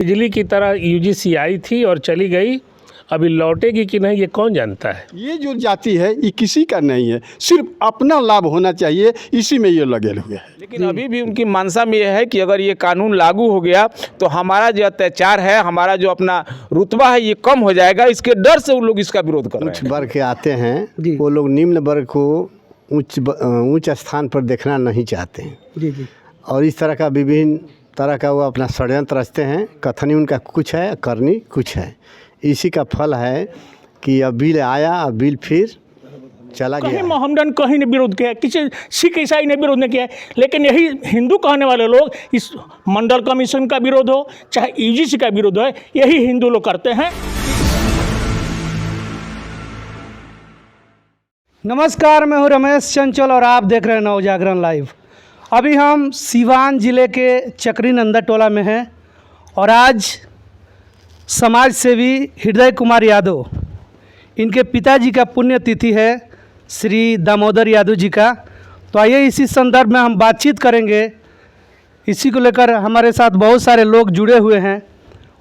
बिजली की तरह यूजीसी आई थी और चली गई, अभी लौटेगी कि नहीं ये कौन जानता है। ये जो जाति है ये किसी का नहीं है, सिर्फ अपना लाभ होना चाहिए, इसी में ये लगे हुए हैं। लेकिन अभी भी उनकी मंशा में यह है कि अगर ये कानून लागू हो गया तो हमारा जो अत्याचार है, हमारा जो अपना रुतबा है ये कम हो जाएगा। इसके डर से वो लोग इसका विरोध कर रहे उच्च हैं। वर्ग के आते हैं, वो लोग निम्न वर्ग को उच्च स्थान पर देखना नहीं चाहते हैं जी जी। और इस तरह का विभिन्न तरह का वो अपना षड्यंत्र रचते हैं। कथनी उनका कुछ है, करनी कुछ है। इसी का फल है कि अब बिल आया, अब बिल फिर चला गया। कहीं मोहम्मदन कहीं ने विरोध किया, किसी सिख ईसाई ने विरोध नहीं किया, लेकिन यही हिंदू कहने वाले लोग, इस मंडल कमीशन का विरोध हो चाहे यूजीसी का विरोध हो, यही हिंदू लोग करते हैं। नमस्कार, मैं हूं रमेश चंचल और आप देख रहे हैं नवजागरण लाइव। अभी हम सीवान ज़िले के चक्री नंदा टोला में हैं और आज समाज सेवी हृदय कुमार यादव, इनके पिताजी का पुण्यतिथि है श्री दामोदर यादव जी का। तो आइए इसी संदर्भ में हम बातचीत करेंगे। इसी को लेकर हमारे साथ बहुत सारे लोग जुड़े हुए हैं,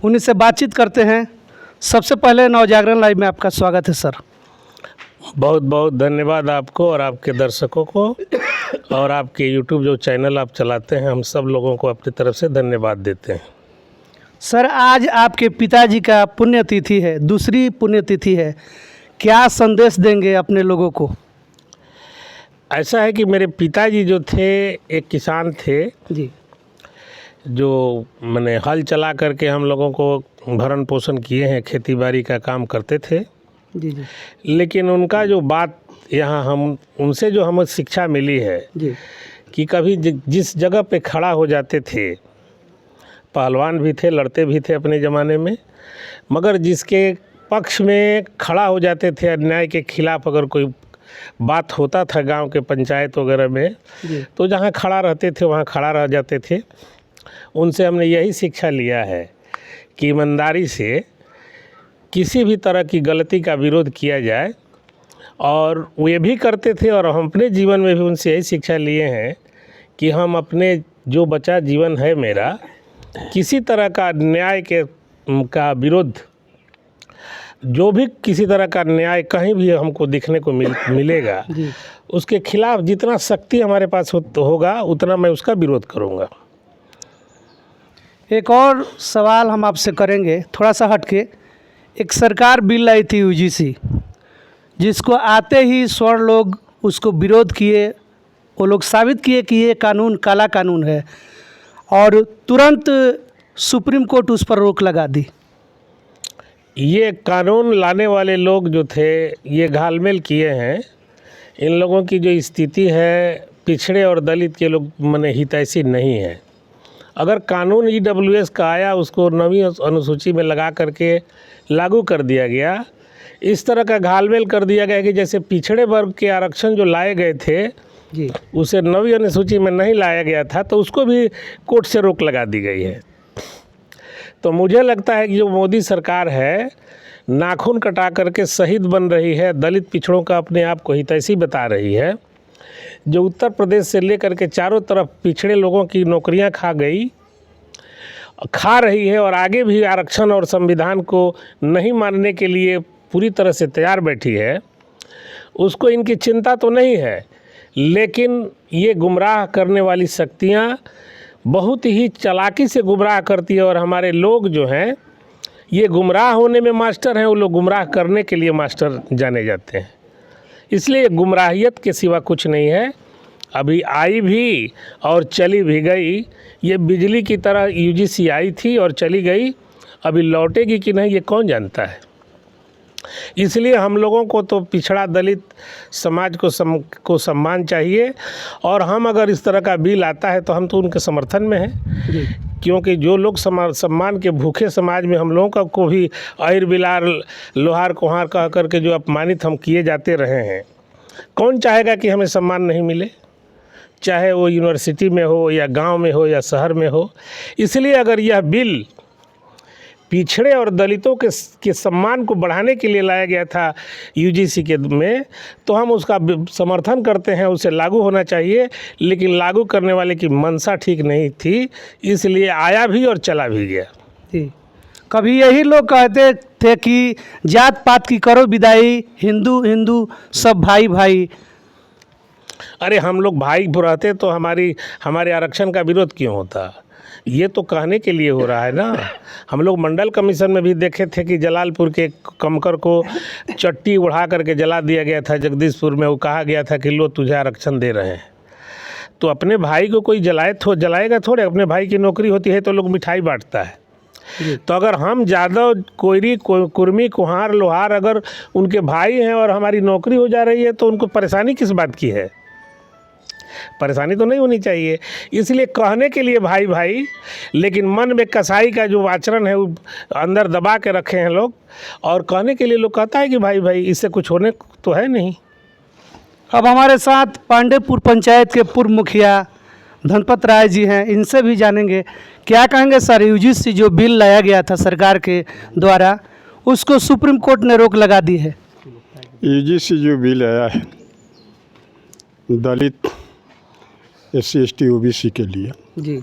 उन्हीं से बातचीत करते हैं। सबसे पहले नवजागरण लाइव में आपका स्वागत है सर। बहुत बहुत धन्यवाद आपको और आपके दर्शकों को और आपके यूट्यूब जो चैनल आप चलाते हैं, हम सब लोगों को अपनी तरफ से धन्यवाद देते हैं। सर, आज आपके पिताजी का पुण्यतिथि है, दूसरी पुण्यतिथि है, क्या संदेश देंगे अपने लोगों को? ऐसा है कि मेरे पिताजी जो थे एक किसान थे जी। जो मैंने हल चला करके हम लोगों को भरण पोषण किए हैं, खेती बाड़ी का काम करते थे। जी जी लेकिन उनका जो बात यहाँ हम उनसे जो हमें शिक्षा मिली है जी कि कभी जिस जगह पे खड़ा हो जाते थे, पहलवान भी थे, लड़ते भी थे अपने ज़माने में, मगर जिसके पक्ष में खड़ा हो जाते थे, अन्याय के खिलाफ अगर कोई बात होता था गांव के पंचायत वगैरह में, तो जहां खड़ा रहते थे वहां खड़ा रह जाते थे। उनसे हमने यही शिक्षा लिया है कि ईमानदारी से किसी भी तरह की गलती का विरोध किया जाए, और वे भी करते थे। और हम अपने जीवन में भी उनसे यही शिक्षा लिए हैं कि हम अपने जो बचा जीवन है मेरा, किसी तरह का न्याय का विरोध, जो भी किसी तरह का न्याय कहीं भी हमको दिखने को मिलेगा, उसके खिलाफ जितना शक्ति हमारे पास होगा उतना मैं उसका विरोध करूंगा। एक और सवाल हम आपसे करेंगे, थोड़ा सा हटके। एक सरकार बिल लाई थी यूजीसी, जिसको आते ही स्वर्ण लोग उसको विरोध किए। वो लोग साबित किए कि ये कानून काला कानून है और तुरंत सुप्रीम कोर्ट उस पर रोक लगा दी। ये कानून लाने वाले लोग जो थे ये घालमेल किए हैं। इन लोगों की जो स्थिति है, पिछड़े और दलित के लोग मने हितैषी नहीं है। अगर कानून ईडब्ल्यूएस का आया, उसको 9वीं अनुसूची में लगा करके लागू कर दिया गया। इस तरह का घालमेल कर दिया गया कि जैसे पिछड़े वर्ग के आरक्षण जो लाए गए थे जी, उसे 9वीं अनुसूची में नहीं लाया गया था, तो उसको भी कोर्ट से रोक लगा दी गई है। तो मुझे लगता है कि जो मोदी सरकार है नाखून कटा करके शहीद बन रही है, दलित पिछड़ों का अपने आप को हितैषी बता रही है। जो उत्तर प्रदेश से लेकर के चारों तरफ पिछड़े लोगों की नौकरियां खा रही है और आगे भी आरक्षण और संविधान को नहीं मानने के लिए पूरी तरह से तैयार बैठी है, उसको इनकी चिंता तो नहीं है। लेकिन ये गुमराह करने वाली शक्तियाँ बहुत ही चालाकी से गुमराह करती है, और हमारे लोग जो हैं ये गुमराह होने में मास्टर हैं, वो लोग गुमराह करने के लिए मास्टर जाने जाते हैं। इसलिए गुमराहियत के सिवा कुछ नहीं है। अभी आई भी और चली भी गई। ये बिजली की तरह यूजीसी आई थी और चली गई, अभी लौटेगी कि नहीं ये कौन जानता है। इसलिए हम लोगों को तो पिछड़ा दलित समाज को सम्मान चाहिए, और हम अगर इस तरह का बिल आता है तो हम तो उनके समर्थन में हैं। क्योंकि जो लोग सम्मान के भूखे समाज में हम लोगों को भी अहिर बिलार लोहार कुम्हार कह करके जो अपमानित हम किए जाते रहे हैं, कौन चाहेगा कि हमें सम्मान नहीं मिले, चाहे वो यूनिवर्सिटी में हो या गांव में हो या शहर में हो। इसलिए अगर यह बिल पिछड़े और दलितों के सम्मान को बढ़ाने के लिए लाया गया था यूजीसी के में, तो हम उसका समर्थन करते हैं, उसे लागू होना चाहिए। लेकिन लागू करने वाले की मंशा ठीक नहीं थी, इसलिए आया भी और चला भी गया। जी। कभी यही लोग कहते थे कि जात पात की करो विदाई, हिंदू हिंदू सब भाई भाई। अरे हम लोग भाई रहते तो हमारे आरक्षण का विरोध क्यों होता? ये तो कहने के लिए हो रहा है ना। हम लोग मंडल कमीशन में भी देखे थे कि जलालपुर के कमकर को चट्टी उड़ा करके जला दिया गया था। जगदीशपुर में वो कहा गया था कि लो तुझे आरक्षण दे रहे हैं। तो अपने भाई को कोई जलाएगा थोड़े। अपने भाई की नौकरी होती है तो लोग मिठाई बांटता है। तो अगर हम यादव कोयरी कुर्मी कुहार लोहार अगर उनके भाई हैं और हमारी नौकरी हो जा रही है तो उनको परेशानी किस बात की है? परेशानी तो नहीं होनी चाहिए। इसलिए कहने के लिए भाई भाई, लेकिन मन में कसाई का जो आचरण है वो अंदर दबा के रखे हैं लोग। और कहने के लिए लोग कहता है कि भाई भाई, इससे कुछ होने तो है नहीं। अब हमारे साथ पांडेपुर पंचायत के पूर्व मुखिया धनपत राय जी हैं, इनसे भी जानेंगे क्या कहेंगे। सर, यूजीसी जो बिल लाया गया था सरकार के द्वारा, उसको सुप्रीम कोर्ट ने रोक लगा दी है। यूजीसी जो बिल आया है दलित SC ST OBC के लिए जी,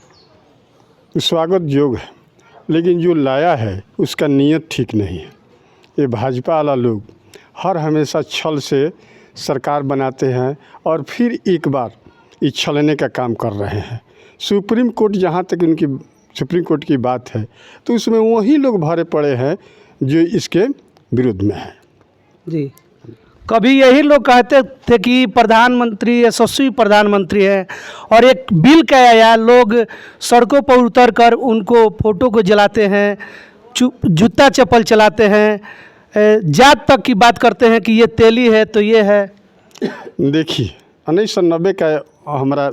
स्वागत योग्य है, लेकिन जो लाया है उसका नीयत ठीक नहीं है। ये भाजपा वाला लोग हर हमेशा छल से सरकार बनाते हैं और फिर एक बार ये छलने का काम कर रहे हैं। सुप्रीम कोर्ट, जहाँ तक उनकी सुप्रीम कोर्ट की बात है, तो उसमें वही लोग भरे पड़े हैं जो इसके विरुद्ध में हैं। जी। कभी यही लोग कहते थे कि प्रधानमंत्री यशस्वी प्रधानमंत्री हैं और एक बिल का आया, लोग सड़कों पर उतर कर उनको फोटो को जलाते हैं, जूता चप्पल चलाते हैं, जात तक की बात करते हैं कि ये तेली है तो ये है। देखिए 1990 का हमारा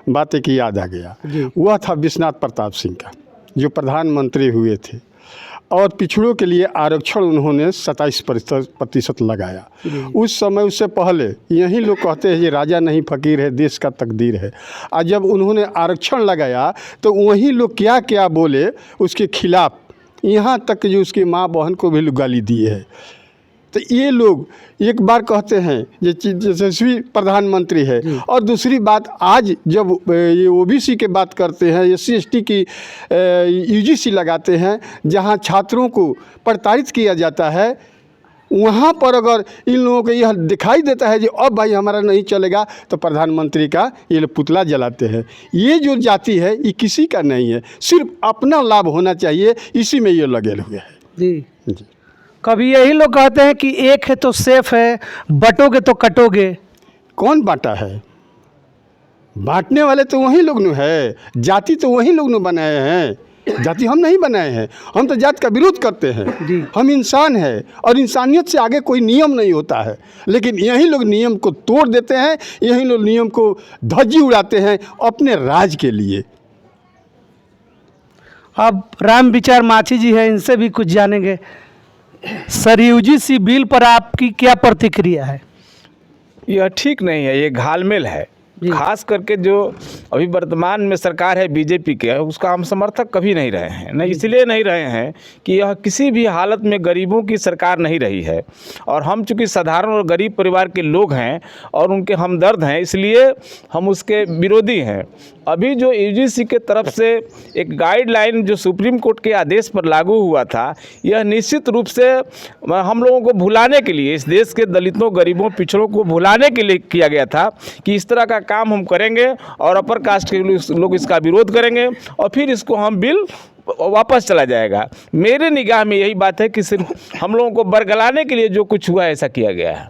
बात एक याद आ गया। वह था विश्वनाथ प्रताप सिंह का, जो प्रधानमंत्री हुए थे और पिछड़ों के लिए आरक्षण उन्होंने 27% लगाया। उस समय, उससे पहले यही लोग कहते हैं ये राजा नहीं फकीर है, देश का तकदीर है। और जब उन्होंने आरक्षण लगाया तो वही लोग क्या क्या बोले उसके खिलाफ, यहाँ तक जो उसकी माँ बहन को भी गाली दी है। तो ये लोग एक बार कहते हैं ये यशस्वी प्रधानमंत्री है, और दूसरी बात आज जब ये OBC के बात करते हैं, SC ST की UGC लगाते हैं, जहां छात्रों को प्रताड़ित किया जाता है, वहां पर अगर इन लोगों को यह दिखाई देता है कि अब भाई हमारा नहीं चलेगा, तो प्रधानमंत्री का ये लोग पुतला जलाते हैं। ये जो जाति है ये किसी का नहीं है, सिर्फ अपना लाभ होना चाहिए, इसी में ये लगे हुए हैं। जी। कभी यही लोग कहते हैं कि एक है तो सेफ है, बटोगे तो कटोगे। कौन बांटा है? बांटने वाले तो वही लोग न है, जाति तो वही लोग न बनाए हैं। जाति हम नहीं बनाए हैं, हम तो जात का विरोध करते हैं। हम इंसान हैं और इंसानियत से आगे कोई नियम नहीं होता है, लेकिन यही लोग नियम को तोड़ देते हैं, यही लोग नियम को धज्जी उड़ाते हैं अपने राज के लिए। अब राम विचार माछी जी हैं, इनसे भी कुछ जानेंगे। सर, UGC बिल पर आपकी क्या प्रतिक्रिया है? यह ठीक नहीं है, ये घालमेल है। खास करके जो अभी वर्तमान में सरकार है बीजेपी के, उसका हम समर्थक कभी नहीं रहे हैं। नहीं इसलिए नहीं रहे हैं कि यह किसी भी हालत में गरीबों की सरकार नहीं रही है, और हम चूँकि साधारण और गरीब परिवार के लोग हैं और उनके हमदर्द हैं, इसलिए हम उसके विरोधी हैं। अभी जो UGC के तरफ से एक गाइडलाइन जो सुप्रीम कोर्ट के आदेश पर लागू हुआ था, यह निश्चित रूप से हम लोगों को भुलाने के लिए, इस देश के दलितों गरीबों पिछड़ों को भुलाने के लिए किया गया था कि इस तरह का काम हम करेंगे और अपर कास्ट के लोग इसका विरोध करेंगे और फिर इसको हम बिल वापस चला जाएगा। मेरे निगाह में यही बात है कि सिर्फ हम लोगों को बरगलाने के लिए जो कुछ हुआ ऐसा किया गया है।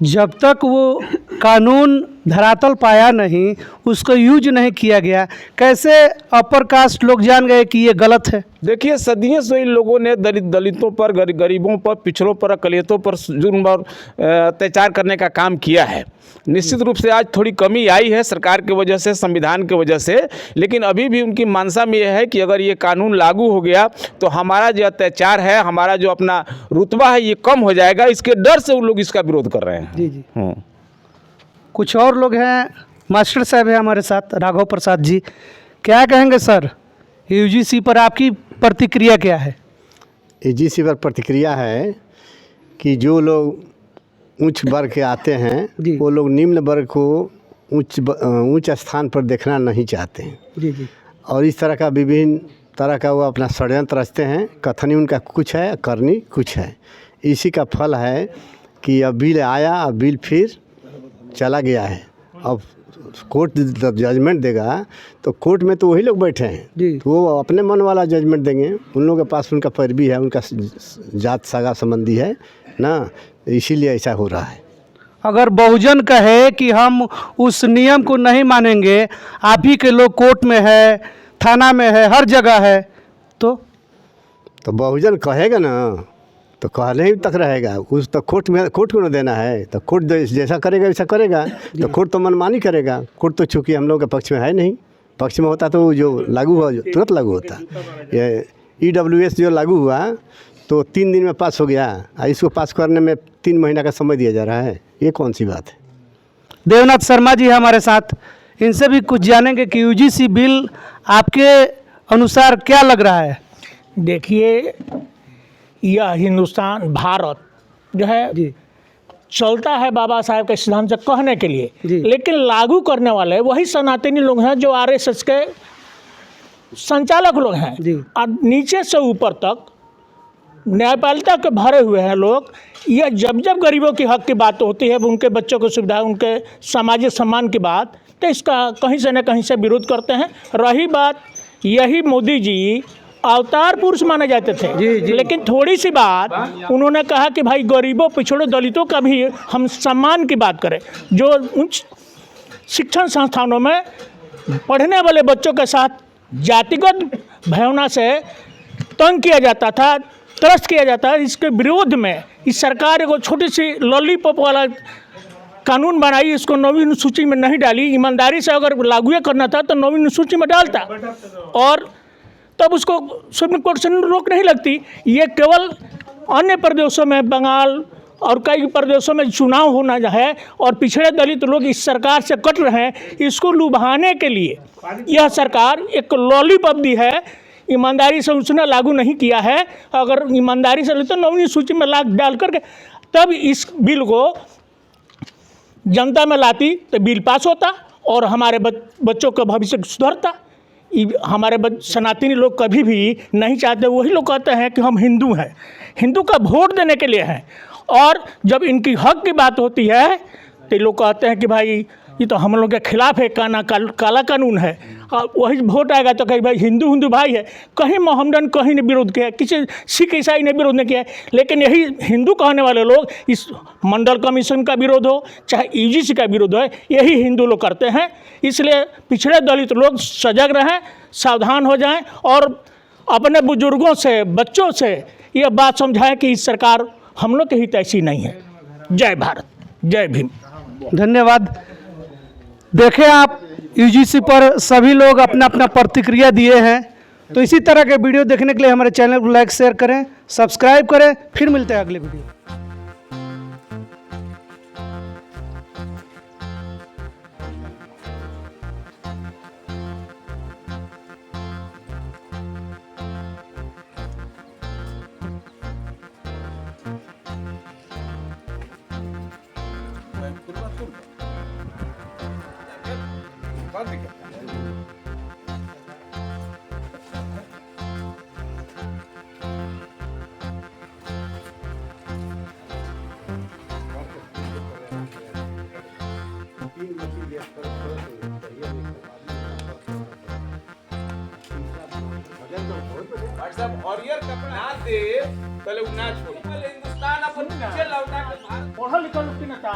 जब तक वो कानून धरातल पाया नहीं, उसको यूज नहीं किया गया, कैसे अपर कास्ट लोग जान गए कि ये गलत है? देखिए, सदियों से इन लोगों ने दलितों पर, गरीबों पर, पिछड़ों पर, अकलियतों पर जुर्म और अत्याचार करने का काम किया है। निश्चित रूप से आज थोड़ी कमी आई है सरकार की वजह से, संविधान की वजह से, लेकिन अभी भी उनकी मानसा में यह है कि अगर ये कानून लागू हो गया तो हमारा जो अत्याचार है, हमारा जो अपना रुतबा है, ये कम हो जाएगा। इसके डर से वो लोग इसका विरोध कर रहे हैं। जी। कुछ और लोग हैं, मास्टर साहब हैं हमारे साथ, राघव प्रसाद जी। क्या कहेंगे सर, UGC पर आपकी प्रतिक्रिया क्या है? UGC पर प्रतिक्रिया है कि जो लोग उच्च वर्ग के आते हैं वो लोग निम्न वर्ग को उच्च स्थान पर देखना नहीं चाहते हैं। जी। और इस तरह का विभिन्न तरह का वो अपना षड्यंत्र रचते हैं। कथनी उनका कुछ है, करनी कुछ है। इसी का फल है कि अब बिल आया, अब बिल फिर चला गया है। अब कोर्ट जब जजमेंट देगा तो कोर्ट में तो वही लोग बैठे हैं, तो वो अपने मन वाला जजमेंट देंगे। उन लोगों के पास उनका पैरवी है, उनका जात सगा संबंधी है ना, इसीलिए ऐसा हो रहा है। अगर बहुजन कहे कि हम उस नियम को नहीं मानेंगे, आप ही के लोग कोर्ट में है, थाना में है, हर जगह है, तो बहुजन कहेगा ना तो कहने ही तक रहेगा। उस तो कोर्ट को न देना है, तो कोर्ट जैसा करेगा वैसा करेगा। तो कोर्ट तो मनमानी करेगा। कोर्ट तो चूँकि हम लोग के पक्ष में है नहीं, पक्ष में होता तो जो लागू हुआ तुरंत लागू होता। ये EWS जो लागू हुआ तो 3 दिन में पास हो गया, इसको पास करने में 3 महीना का समय दिया जा रहा है। ये कौन सी बात है? देवनाथ शर्मा जी हमारे साथ, इनसे भी कुछ जानेंगे कि UGC बिल आपके अनुसार क्या लग रहा है? देखिए, यह हिंदुस्तान भारत जो है जी चलता है बाबा साहब के सिद्धांत से कहने के लिए, जी। लेकिन लागू करने वाले वही सनातनी लोग हैं जो RSS के संचालक लोग हैं। जी। और नीचे से ऊपर तक न्यायपालिका के भरे हुए हैं लोग। यह जब जब गरीबों की हक की बात होती है, उनके बच्चों की सुविधा, उनके सामाजिक सम्मान की बात, तो इसका कहीं से न कहीं से विरोध करते हैं। रही बात, यही मोदी जी अवतार पुरुष माने जाते थे, लेकिन थोड़ी सी बात उन्होंने कहा कि भाई गरीबों, पिछड़ों, दलितों का भी हम सम्मान की बात करें। जो उच्च शिक्षण संस्थानों में पढ़ने वाले बच्चों के साथ जातिगत भावना से तंग किया जाता था, त्रस्त किया जाता है, इसके विरोध में इस सरकार को छोटी सी लॉलीपॉप वाला कानून बनाई, इसको 9वीं अनुसूची में नहीं डाली। ईमानदारी से अगर लागू करना था तो 9वीं अनुसूची में डालता, और तब उसको सुप्रीम कोर्ट से रोक नहीं लगती। ये केवल अन्य प्रदेशों में, बंगाल और कई प्रदेशों में चुनाव होना है और पिछड़े दलित लोग इस सरकार से कट रहे हैं, इसको लुभाने के लिए यह सरकार एक लॉलीपॉप दी है। ईमानदारी से उसने लागू नहीं किया है। अगर ईमानदारी से तो 9वीं सूची में डाल करके तब इस बिल को जनता में लाती तो बिल पास होता और हमारे बच्चों का भविष्य सुधरता। हमारे सनातनी लोग कभी भी नहीं चाहते। वही लोग कहते हैं कि हम हिंदू हैं, हिंदू का वोट देने के लिए हैं, और जब इनकी हक की बात होती है तो लोग कहते हैं कि भाई ये तो हम लोग के खिलाफ है, काला कानून है। और वही वोट आएगा तो कहीं भाई हिंदू भाई है। कहीं मोहम्मदन कहीं ने विरोध किया, किसी सिख ईसाई ने विरोध नहीं किया, लेकिन यही हिंदू कहने वाले लोग इस मंडल कमीशन का विरोध हो, चाहे UGC का विरोध हो, यही हिंदू लोग करते हैं। इसलिए पिछड़े दलित लोग सजग रहें, सावधान हो जाएं और अपने बुजुर्गों से, बच्चों से यह बात समझाएं कि इस सरकार हम लोग के हित ऐसी नहीं है। जय भारत, जय भीम। धन्यवाद। देखें आप, UGC पर सभी लोग अपना अपना प्रतिक्रिया दिए हैं। तो इसी तरह के वीडियो देखने के लिए हमारे चैनल को लाइक, शेयर करें, सब्सक्राइब करें। फिर मिलते हैं अगले वीडियो। व्हाट्सएप और यार कपड़ा ना दे पहले उन्ना छोड़, पहले हिंदुस्तान अपन पीछे लौटा के पढ़ल लिखल लोग की ना था,